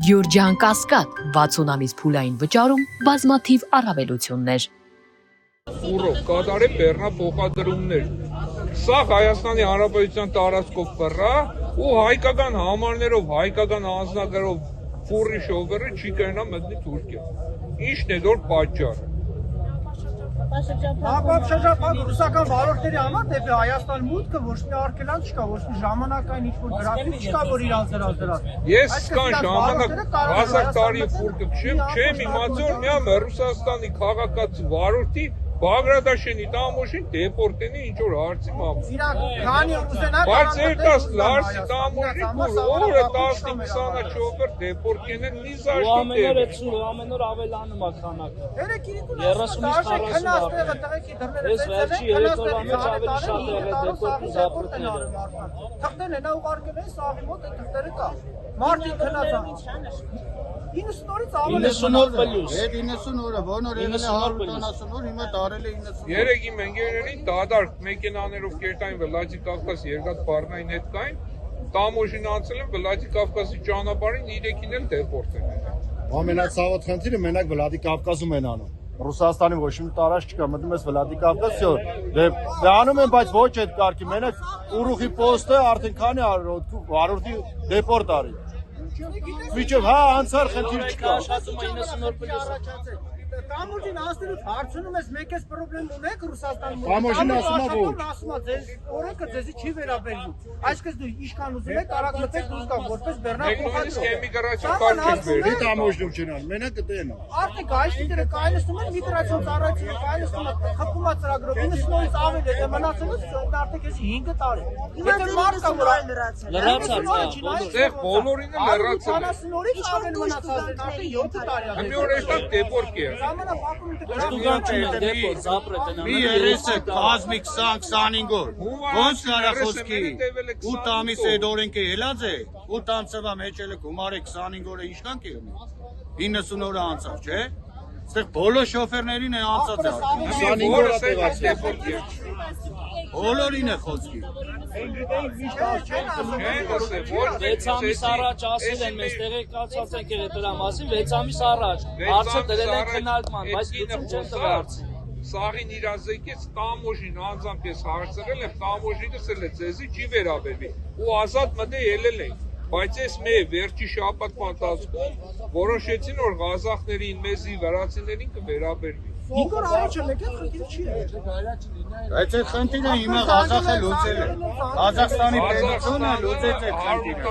Գյուրջան Կասկադ 60 ամիս փուլային վճարում բազմաթիվ առավելություններ։ Ուռով կատարե բեռնափոխադրումներ։ Սա Հայաստանի Հանրապետության տարածքով կռա ու հայկական համարներով, հայկական անձնագրերով ֆուրի շոֆերը չի կրնա մտնի Թուրքիա։ Ինչն է դոր պատճառը։ Շրջափակ ռուսական վարորդների համար դեպի Հայաստան մուտքը ոչ մի արգելանք չկա, ոչ մի ժամանակային ինչ-որ գրաֆիկ չկա, որ իրան դրած։ Ես կան ժամանակ 1000 տարի ֆուր կքշեմ, չեմ իմացել միամ Ռուսաստանի քաղաքացի վարորդի Բագրադաշենի տամոշին դեպորտենի ինչ-որ հարցի մամուս։ Իրանք քանի ուզենան բայց երտաս լարսի տամոշի օրը 10-20 շոֆեր դեպորտենեն մի զաշտի դեպ։ Ամեն օր ավելանում է քանակը։ 30-40 նա ուղարկել է սաղի մոտ այդ թղթերը կա։ Մարտին քնած 90 օրից ավելի 90 օր պլյուս։ 90 օրը, ոնոր եղել է 170 օր, հիմա տարել է 90 օր։ Երեք իմ ընկերներին դադարք մեքենաներով կերտային Վլադիկավկազ երկաթ բառնային հետ կային, տամոշին անցել են Վլադիկավկազի ճանապարհին 3-ին էլ դեպորտ են եղել։ Ամենացավոտ խնդիրը մենակ Վլադիկավկազում են անում։ Ռուսաստանի ոչ մի տարած չկա, մտնում ես Վլադիկավկազ, դե անում են, բայց ոչ այդ կարգի, մենակ ուռուխի պոստը արդեն քանի վարորդի դեպորտ արի։ Միջև հա անցար խնդիր չկա։ Աշխատում է 90 օր պլյուս։ Տամոշին ասելուց հարցնում ես մեկ էս պրոբլեմ ունեք Ռուսաստանում։ Տամոշին ասում է ոչ։ Ասում է ձեզ օրենքը ձեզի չի վերաբերվում։ Այսինքն դու իշքան ուզում եք արագ մտեք դուրս գաք որպես բեռնափոխադրող։ Էմիգրացիա կարգ չբերի։ Դե տամոշում չնան, մենակ դեն։ Արդեն այստեղ կայացնում են միգրացիոն ծառայությունը կայացնում է խփումա ծրագրով 90 օրից ավելի է մնացելուց արդեն էսի 5 տարի։ Եթե մարդ կա որ Դեղ բոլորին է լրացել։ 40 օրից ավելի մնացած է, արդեն 7 տարի է։ Մի օր էստա դեպորտ է։ Ստուգան չունեն դեպոտ, զապրետ են։ Մի երեսը կազմի 20-25 օր։ Ոնց կարա խոսքի 8 ամիս այդ օրենքը ելած է, 8 ամսվա մեջ էլ գումարը 25 օրը ինչքան կերնի։ 90 օրը անցավ, չէ՞։ Այստեղ բոլոր շոֆերներին է անցած է։ 25 օրը դեպորտ է։ Բոլորին է խոսքի։ 6 ամիս առաջ ասել են մեզ տեղեկացած ենք եղել դրա մասին 6 ամիս առաջ հարցը դրել են քննարկման, բայց լուծում չեն տվել հարցը։ Սաղին իրազեկեց տամոշին անձամբ ես հարցրել եմ, տամոշին ասել է ձեզի չի վերաբերվի ու ազատ մտե ելել ենք, բայց ես մեր վերջի շաբաթվա ընթացքում որոշեցին որ ղազախներին, մեզի վրացիներին կվերաբերվի։ 5 օր առաջ էլ եկել խնդիր չի եղել։ Բայց այդ խնդիրը հիմա Ղազախը լուծել է։ Ղազախստանի պետությունը լուծեց այդ խնդիրը։